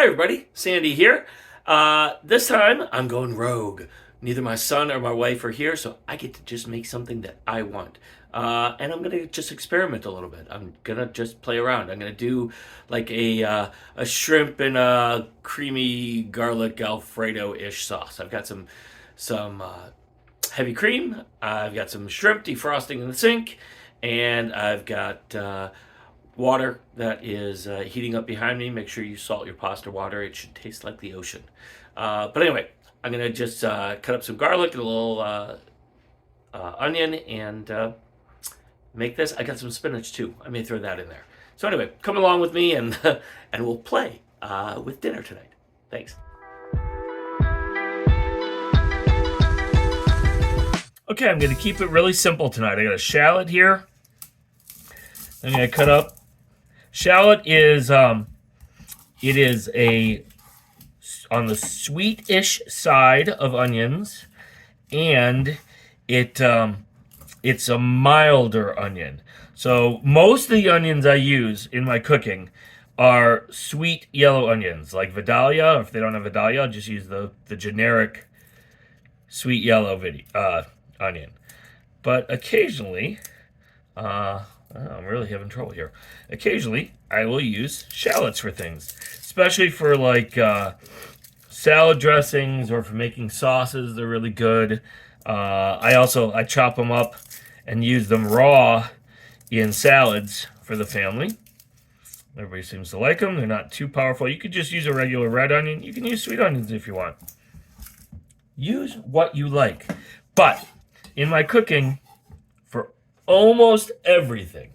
Hi everybody, Sandy here. This time I'm going rogue. Neither my son or my wife are here, so I get to just make something that I want. And I'm gonna just experiment a little bit. I'm gonna just play around. I'm gonna do like a shrimp and a creamy garlic Alfredo-ish sauce. I've got some heavy cream. I've got some shrimp defrosting in the sink, and I've got water that is heating up behind me. Make sure you salt your pasta water. It should taste like the ocean. But anyway, I'm going to just cut up some garlic and a little onion and make this. I got some spinach too. I may throw that in there. So anyway, come along with me and, and we'll play with dinner tonight. Thanks. Okay, I'm going to keep it really simple tonight. I got a shallot here. I'm going to cut up. Shallot is it is on the sweet-ish side of onions, and it's a milder onion. So most of the onions I use in my cooking are sweet yellow onions, like Vidalia. Or if they don't have Vidalia, I'll just use the generic sweet yellow onion. But occasionally, I'm really having trouble here. Occasionally, I will use shallots for things, especially for like salad dressings or for making sauces. They're really good. I chop them up and use them raw in salads for the family. Everybody seems to like them. They're not too powerful. You could just use a regular red onion. You can use sweet onions if you want. Use what you like. But in my cooking, for almost everything,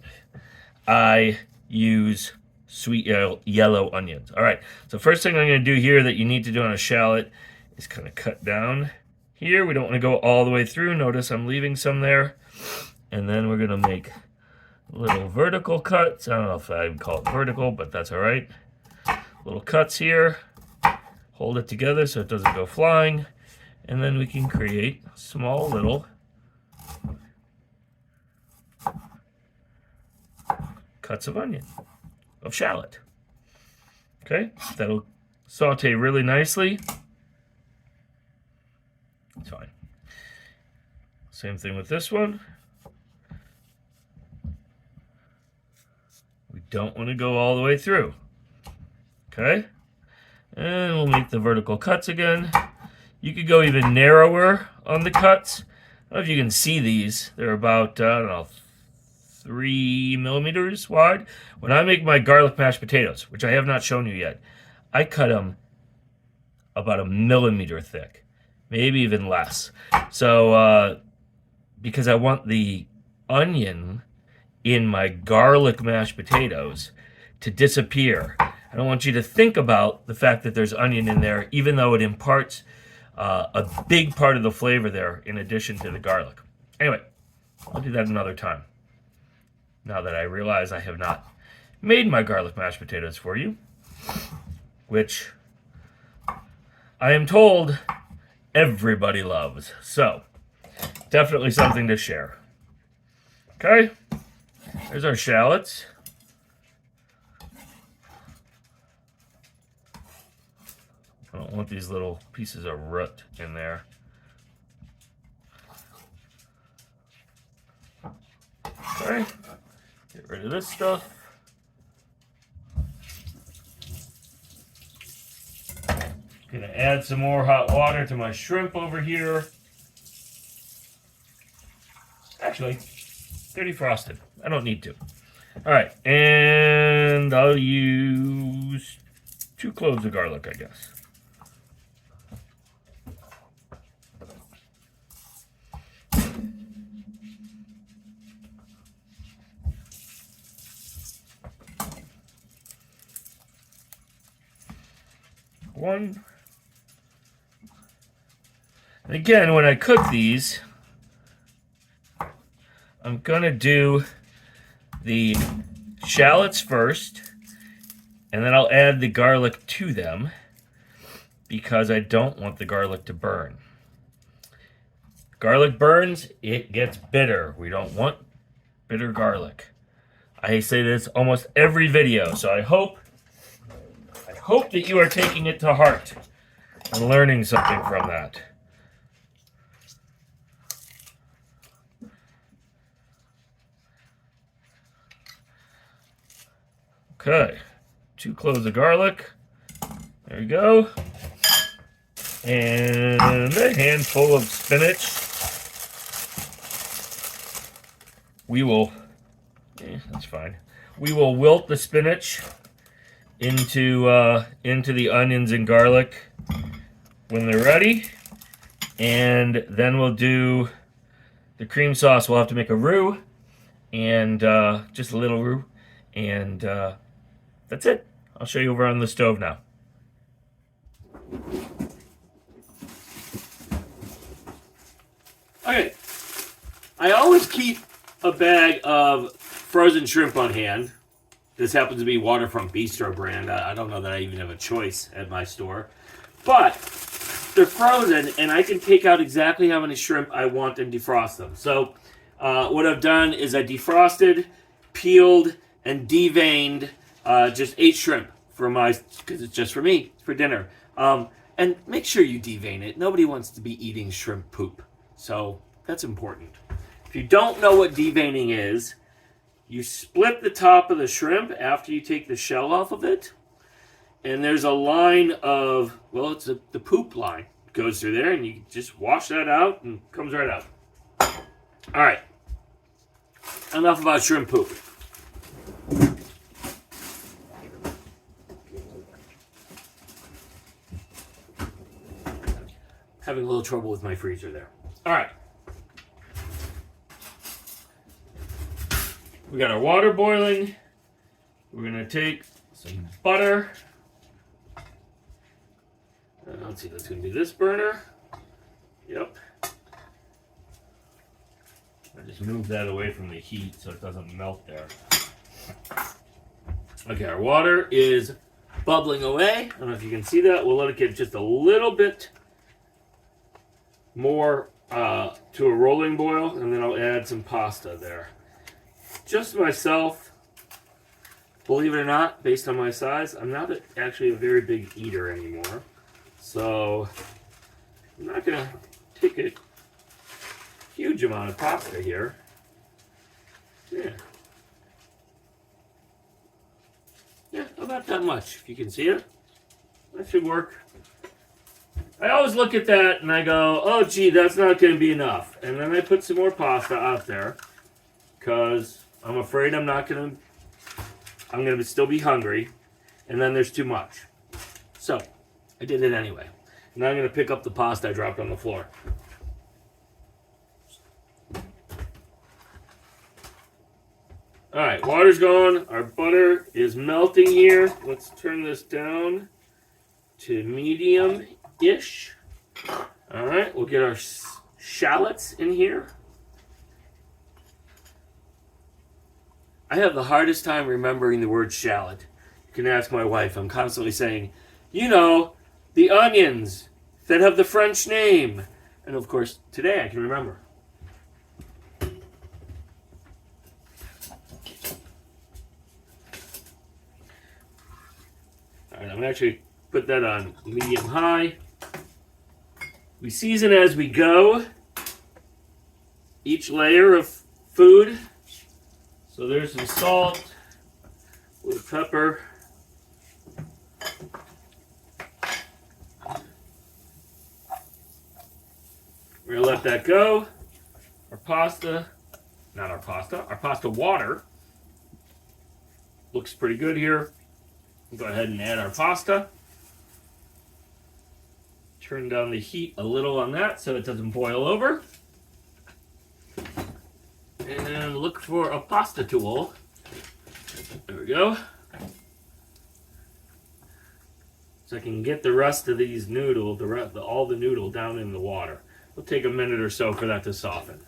I use sweet yellow onions. All right, so first thing I'm going to do here that you need to do on a shallot is kind of cut down here. We don't want to go all the way through. Notice I'm leaving some there. And then we're going to make little vertical cuts. I don't know if I would call it vertical, but that's all right. Little cuts here. Hold it together so it doesn't go flying. And then we can create small little cuts of onion, of shallot. Okay, that'll saute really nicely. It's fine. Same thing with this one. We don't want to go all the way through. Okay, and we'll make the vertical cuts again. You could go even narrower on the cuts. I don't know if you can see these. They're about, I don't know, 3 millimeters wide. When I make my garlic mashed potatoes, which I have not shown you yet, I cut them about 1 millimeter thick, maybe even less. So, because I want the onion in my garlic mashed potatoes to disappear. I don't want you to think about the fact that there's onion in there, even though it imparts a big part of the flavor there in addition to the garlic. Anyway, I'll do that another time. Now that I realize I have not made my garlic mashed potatoes for you, which I am told everybody loves. So, definitely something to share. Okay, there's our shallots. I don't want these little pieces of root in there. Okay, get rid of this stuff. Gonna add some more hot water to my shrimp over here. Actually, they're defrosted. I don't need to. All right, and I'll use 2 cloves of garlic, I guess. One. And again, when I cook these, I'm gonna do the shallots first, and then I'll add the garlic to them because I don't want the garlic to burn. Garlic burns, it gets bitter. We don't want bitter garlic. I say this almost every video, so I hope hope that you are taking it to heart and learning something from that. Okay, 2 cloves of garlic. There you go. And a handful of spinach. We will, that's fine. We will wilt the spinach into the onions and garlic when they're ready. And then we'll do the cream sauce. We'll have to make a roux, and just a little roux. And that's it. I'll show you over on the stove now. Okay, I always keep a bag of frozen shrimp on hand. This happens to be Waterfront Bistro brand. I don't know that I even have a choice at my store. But they're frozen, and I can take out exactly how many shrimp I want and defrost them. So what I've done is I defrosted, peeled, and deveined just 8 shrimp for my, because it's just for me, it's for dinner. And make sure you devein it. Nobody wants to be eating shrimp poop. So that's important. If you don't know what deveining is, you split the top of the shrimp after you take the shell off of it. And there's a line of, well, it's the poop line. It goes through there, and you just wash that out, and it comes right out. All right. Enough about shrimp poop. Having a little trouble with my freezer there. All right. We got our water boiling. We're going to take some butter. Let's see, that's going to be this burner. Yep. I just move that away from the heat so it doesn't melt there. Okay, our water is bubbling away. I don't know if you can see that. We'll let it get just a little bit more to a rolling boil, and then I'll add some pasta there. Just myself, believe it or not, based on my size, I'm not actually a very big eater anymore. So I'm not going to take a huge amount of pasta here. Yeah. Yeah, about that much, if you can see it. That should work. I always look at that and I go, oh gee, that's not going to be enough. And then I put some more pasta out there because I'm afraid I'm going to still be hungry, and then there's too much. So I did it anyway. Now I'm going to pick up the pasta I dropped on the floor. Alright, water's gone. Our butter is melting here. Let's turn this down to medium-ish. Alright, we'll get our shallots in here. I have the hardest time remembering the word shallot. You can ask my wife. I'm constantly saying, you know, the onions that have the French name. And of course, today I can remember. All right, I'm going to actually put that on medium-high. We season as we go. Each layer of food. So there's some salt, a little pepper. We're going to let that go. Our pasta water looks pretty good here. We'll go ahead and add our pasta. Turn down the heat a little on that so it doesn't boil over. And look for a pasta tool. There we go. So I can get the rest of these noodles, all the noodle down in the water. It'll take a minute or so for that to soften.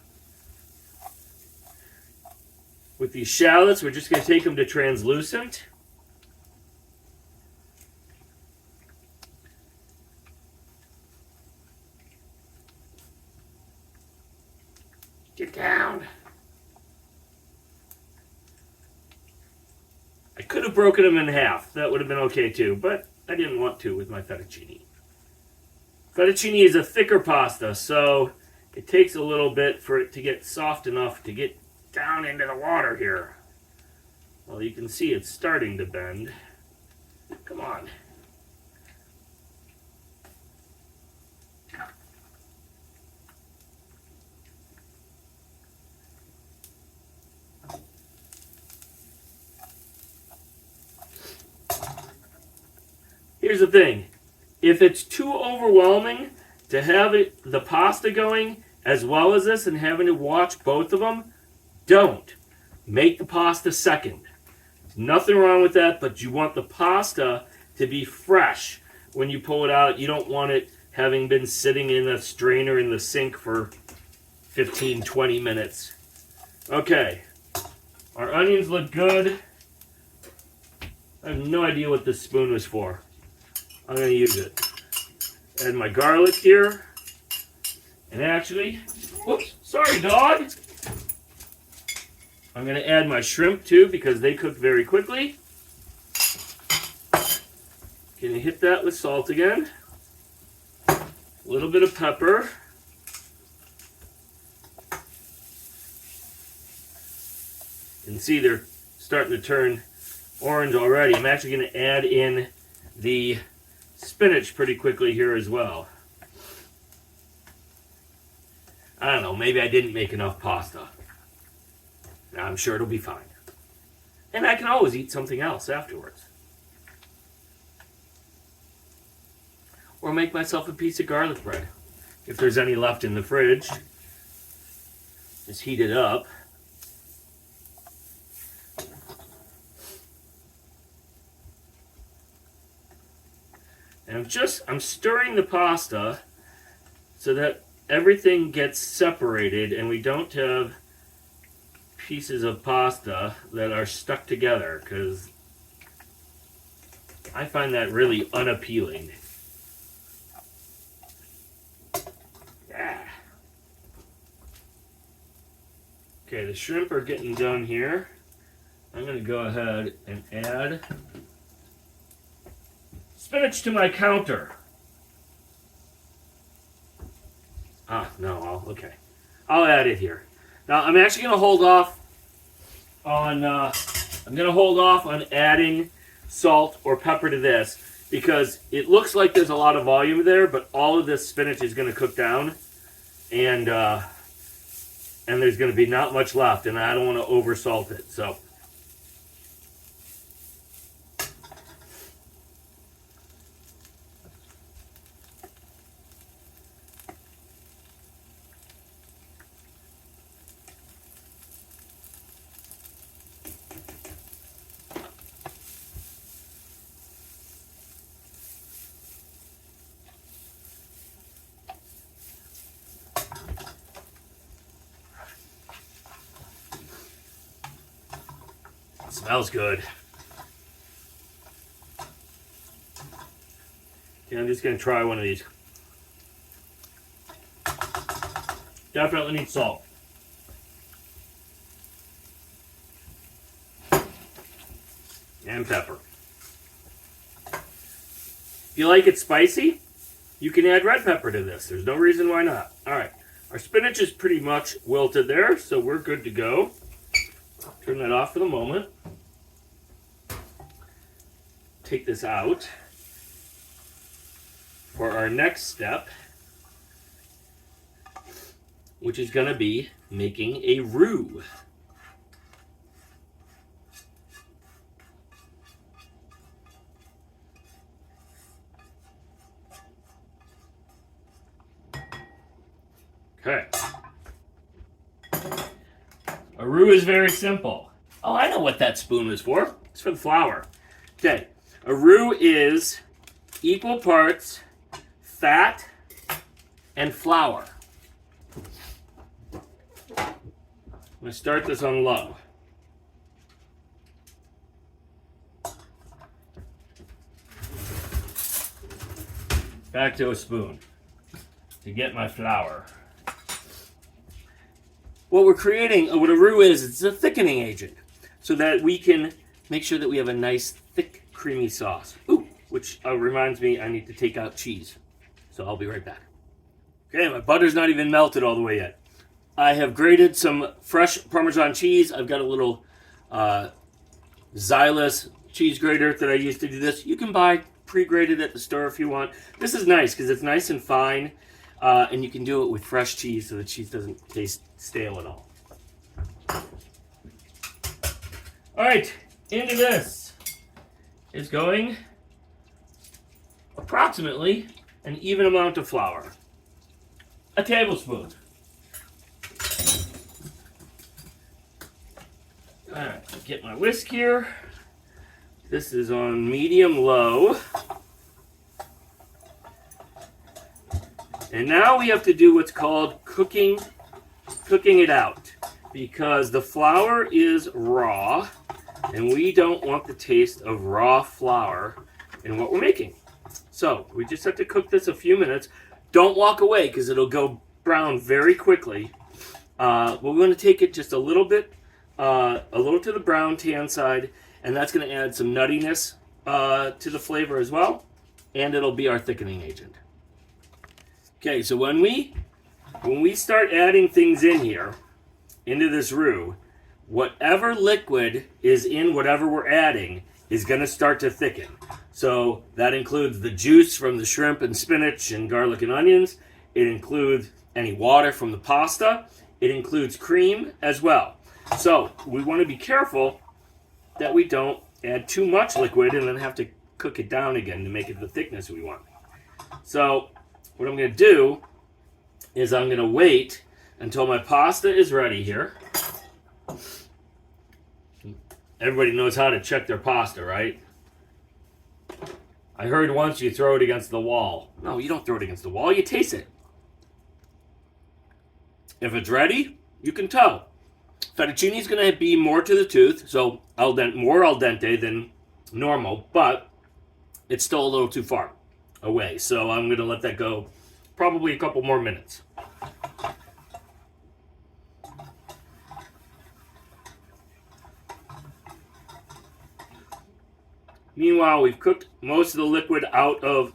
With these shallots, we're just going to take them to translucent. Get down. I could have broken them in half. That would have been okay too, but I didn't want to with my fettuccine. Fettuccine is a thicker pasta, so it takes a little bit for it to get soft enough to get down into the water here. Well, you can see it's starting to bend. Come on. Here's the thing. If it's too overwhelming to have the pasta going as well as this and having to watch both of them, don't. Make the pasta second. Nothing wrong with that, but you want the pasta to be fresh when you pull it out. You don't want it having been sitting in a strainer in the sink for 15, 20 minutes. Okay, our onions look good. I have no idea what this spoon was for. I'm going to use it. Add my garlic here. And actually, whoops, sorry dog. I'm going to add my shrimp too because they cook very quickly. Going to hit that with salt again. A little bit of pepper. You can see they're starting to turn orange already. I'm actually going to add in the spinach pretty quickly here as well. I don't know, maybe I didn't make enough pasta. I'm sure it'll be fine. And I can always eat something else afterwards. Or make myself a piece of garlic bread. If there's any left in the fridge, just heat it up. And I'm stirring the pasta so that everything gets separated and we don't have pieces of pasta that are stuck together, because I find that really unappealing. Yeah. Okay, the shrimp are getting done here. I'm going to go ahead and add spinach to my counter. Okay. I'll add it here. Now I'm actually going to hold off on adding salt or pepper to this because it looks like there's a lot of volume there, but all of this spinach is going to cook down, and there's going to be not much left, and I don't want to over salt it. So smells good. Okay, I'm just going to try one of these. Definitely need salt. And pepper. If you like it spicy, you can add red pepper to this. There's no reason why not. Alright, our spinach is pretty much wilted there, so we're good to go. Turn that off for the moment. Take this out for our next step, which is going to be making a roux. Okay. A roux is very simple. Oh, I know what that spoon is for. It's for the flour. Okay. A roux is equal parts fat and flour. I'm going to start this on low. Back to a spoon to get my flour. What we're creating, what a roux is, it's a thickening agent so that we can make sure that we have a nice, thick, creamy sauce. Ooh, which reminds me I need to take out cheese. So I'll be right back. Okay, my butter's not even melted all the way yet. I have grated some fresh Parmesan cheese. I've got a little Xylus cheese grater that I use to do this. You can buy pre-grated at the store if you want. This is nice because it's nice and fine, and you can do it with fresh cheese so the cheese doesn't taste stale at all. All right, into this is going approximately an even amount of flour. A tablespoon. All right, get my whisk here. This is on medium-low. And now we have to do what's called cooking it out, because the flour is raw, and we don't want the taste of raw flour in what we're making. So we just have to cook this a few minutes. Don't walk away because it'll go brown very quickly. We're going to take it just a little bit, a little to the brown tan side, and that's going to add some nuttiness to the flavor as well, and it'll be our thickening agent. Okay, so when we start adding things in here, into this roux, whatever liquid is in whatever we're adding is going to start to thicken. So that includes the juice from the shrimp and spinach and garlic and onions. It includes any water from the pasta. It includes cream as well. So we want to be careful that we don't add too much liquid and then have to cook it down again to make it the thickness we want. So what I'm going to do is I'm going to wait until my pasta is ready here. Everybody knows how to check their pasta, right? I heard once you throw it against the wall. No, you don't throw it against the wall. You taste it. If it's ready, you can tell. Fettuccine is going to be more to the tooth, so more al dente than normal, but it's still a little too far away. So I'm going to let that go probably a couple more minutes. Meanwhile, we've cooked most of the liquid out of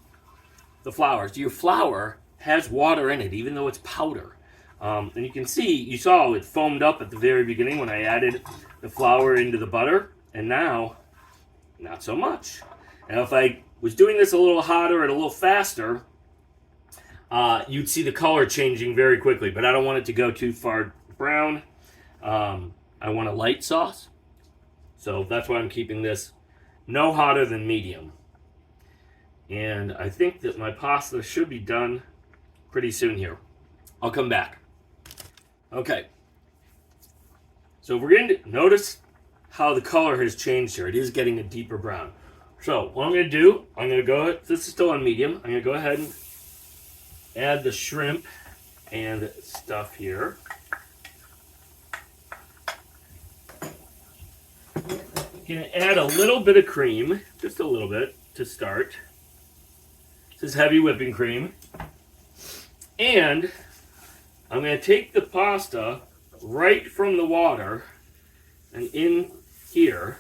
the flour. So your flour has water in it, even though it's powder. And you can see, you saw it foamed up at the very beginning when I added the flour into the butter. And now, not so much. Now, if I was doing this a little hotter and a little faster, you'd see the color changing very quickly. But I don't want it to go too far brown. I want a light sauce. So that's why I'm keeping this no hotter than medium. And I think that my pasta should be done pretty soon here. I'll come back. Okay. So we're going to notice how the color has changed here. It is getting a deeper brown. So what I'm going to do, I'm going to go ahead, this is still on medium. I'm going to go ahead and add the shrimp and stuff here. Going to add a little bit of cream, just a little bit to start. This is heavy whipping cream. And I'm going to take the pasta right from the water and in here.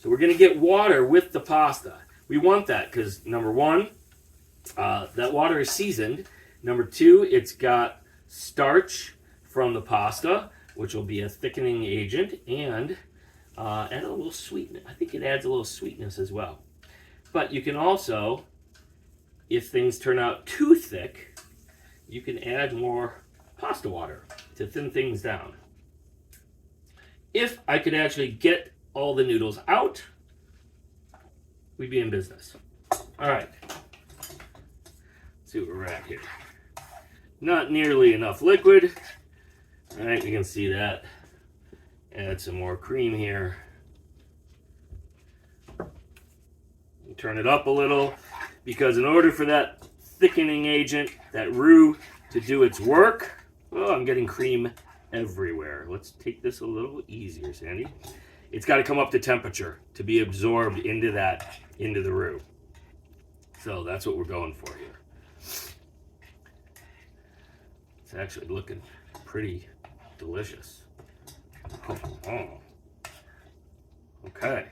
So we're going to get water with the pasta. We want that because, number one, that water is seasoned. Number two, it's got starch from the pasta, which will be a thickening agent, and add a little sweetness. I think it adds a little sweetness as well. But you can also, if things turn out too thick, you can add more pasta water to thin things down. If I could actually get all the noodles out, we'd be in business. All right. Let's see what we're at here. Not nearly enough liquid. All right, you can see that. Add some more cream here. Turn it up a little, because in order for that thickening agent, that roux, to do its work, oh, I'm getting cream everywhere. Let's take this a little easier, Sandy. It's got to come up to temperature to be absorbed into the roux. So that's what we're going for here. It's actually looking pretty delicious. Oh. Okay.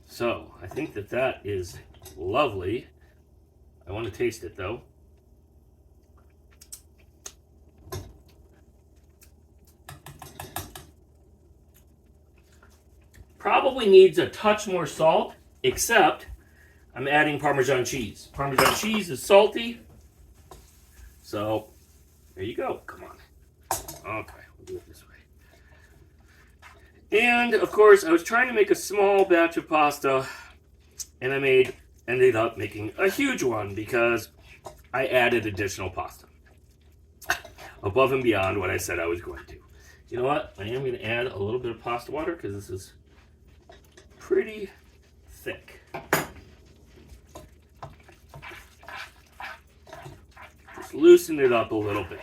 So I think that is lovely. I want to taste it though. Probably needs a touch more salt, except I'm adding Parmesan cheese. Parmesan cheese is salty. So there you go. Come on. Okay, we'll do it this way. And of course, I was trying to make a small batch of pasta, and I ended up making a huge one because I added additional pasta above and beyond what I said I was going to. You know what? I am going to add a little bit of pasta water because this is pretty thick. Just loosen it up a little bit.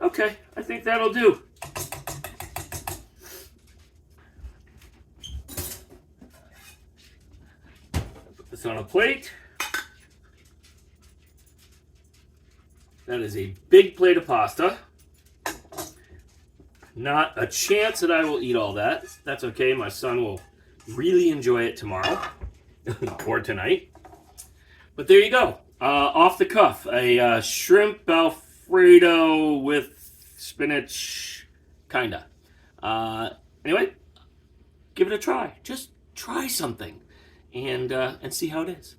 Okay, I think that'll do. Put this on a plate. That is a big plate of pasta. Not a chance that I will eat all that. That's okay. My son will really enjoy it tomorrow or tonight. But there you go. Off the cuff, a shrimp Alfredo with spinach, kinda. Anyway, give it a try. Just try something and see how it is.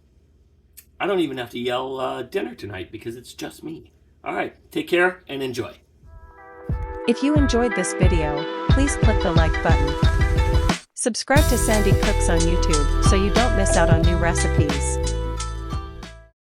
I don't even have to yell dinner tonight because it's just me. All right, take care and enjoy. If you enjoyed this video, please click the like button. Subscribe to Sandi Cooks on YouTube so you don't miss out on new recipes.